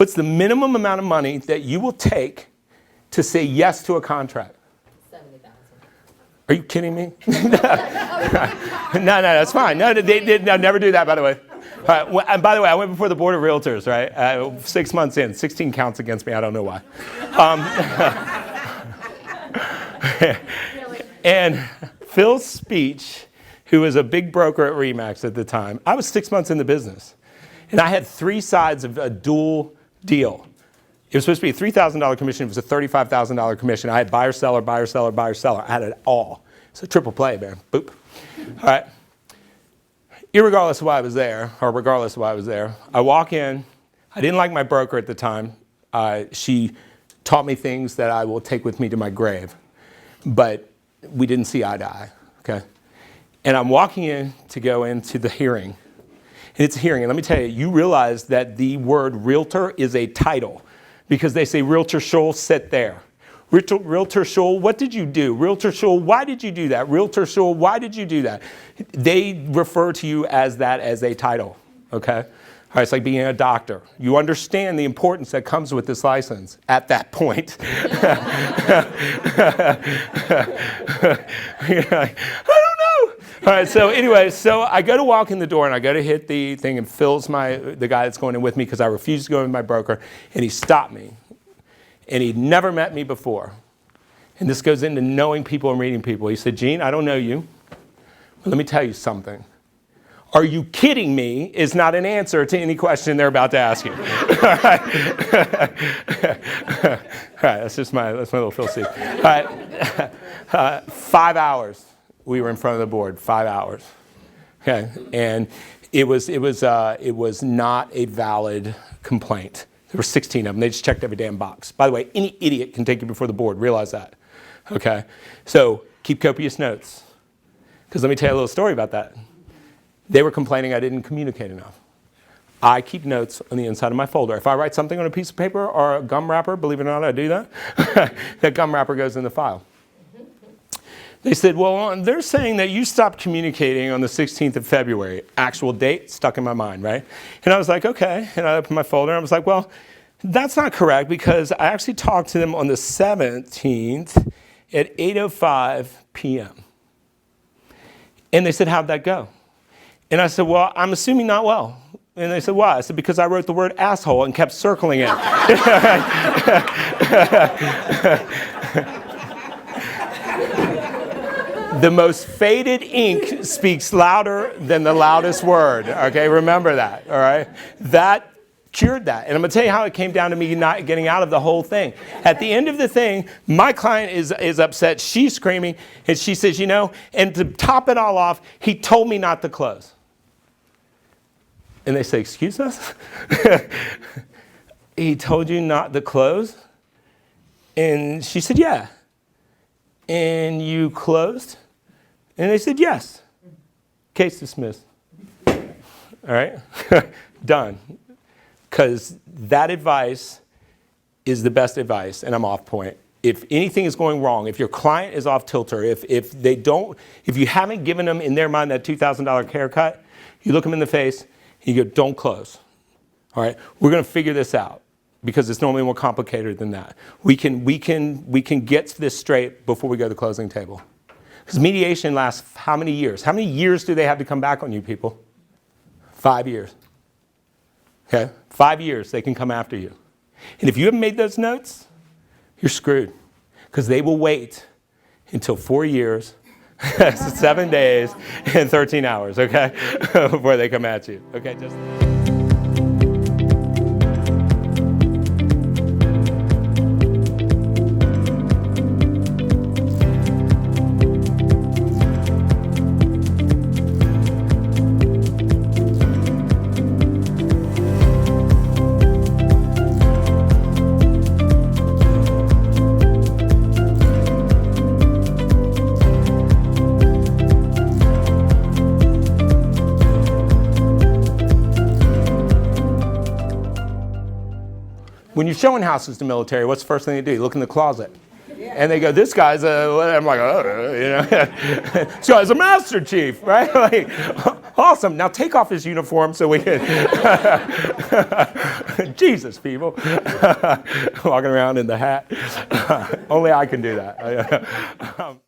What's the minimum amount of money that you will take to say yes to a contract? 70,000. Are you kidding me? No, that's fine. No, no, never do that, by the way. All right, well, and by the way, I went before the board of realtors, right? 6 months in, 16 counts against me. I don't know why. And Phil's speech, who was a big broker at Remax at the time, I was 6 months in the business. And I had 3 sides of a dual deal. It was supposed to be a $3,000 commission. It was a $35,000 commission. I had buyer, seller, buyer, seller, buyer, seller. I had it all. It's a triple play, man. Boop. All right. Irregardless of why I was there, or regardless of why I was there, I walk in. I didn't like my broker at the time. She taught me things that I will take with me to my grave. But we didn't see eye to eye, okay? And I'm walking in to go into the hearing. And it's a hearing. And let me tell you, you realize that the word realtor is a title because they say, Realtor Shull, sit there. Realtor Shull, what did you do? Realtor Shull, why did you do that? Realtor Shull, why did you do that? They refer to you as that as a title, okay? All right, it's like being a doctor. You understand the importance that comes with this license at that point. You're like, I don't know. All right, so anyway, so I go to walk in the door and I go to hit the thing and Phil's the guy that's going in with me because I refused to go in with my broker, and he stopped me. And he'd never met me before. And this goes into knowing people and reading people. He said, Gene, I don't know you, but let me tell you something. Are you kidding me is not an answer to any question they're about to ask you. All right, that's my little Phil C. All right, 5 hours we were in front of the board, 5 hours. Okay, and it was not a valid complaint. There were 16 of them. They just checked every damn box. By the way, any idiot can take you before the board. Realize that. Okay? So keep copious notes. Because let me tell you a little story about that. They were complaining I didn't communicate enough. I keep notes on the inside of my folder. If I write something on a piece of paper or a gum wrapper, believe it or not, I do that, that gum wrapper goes in the file. They said, well, they're saying that you stopped communicating on the 16th of February. Actual date stuck in my mind, right? And I was like, okay. And I opened my folder and I was like, well, that's not correct because I actually talked to them on the 17th at 8:05 p.m. And they said, how'd that go? And I said, well, I'm assuming not well. And they said, why? I said, because I wrote the word asshole and kept circling it. The most faded ink speaks louder than the loudest word, okay? Remember that, all right? That cured that. And I'm going to tell you how it came down to me not getting out of the whole thing. At the end of the thing, my client is upset. She's screaming, and she says, you know, and to top it all off, he told me not to close. And they say, excuse us? He told you not to close? And she said, yeah. And you closed? And they said, yes. Case dismissed. All right? Done. Because that advice is the best advice, and I'm off point. If anything is going wrong, if your client is off tilter, if you haven't given them in their mind that $2,000 haircut, you look them in the face, and you go, don't close. All right? We're going to figure this out because it's normally more complicated than that. We can get this straight before we go to the closing table. Because mediation lasts how many years? How many years do they have to come back on you, people? 5 years. Okay? 5 years they can come after you. And if you haven't made those notes, you're screwed. Because they will wait until 4 years, 7 days, and 13 hours, okay? Before they come at you. Okay, just... When you're showing houses to military, what's the first thing they do? You look in the closet. Yeah. And they go, this guy's I'm like, oh, you know. This guy's a Master Chief, right? Like, awesome. Now take off his uniform so we can Jesus, people. Walking around in the hat. Only I can do that.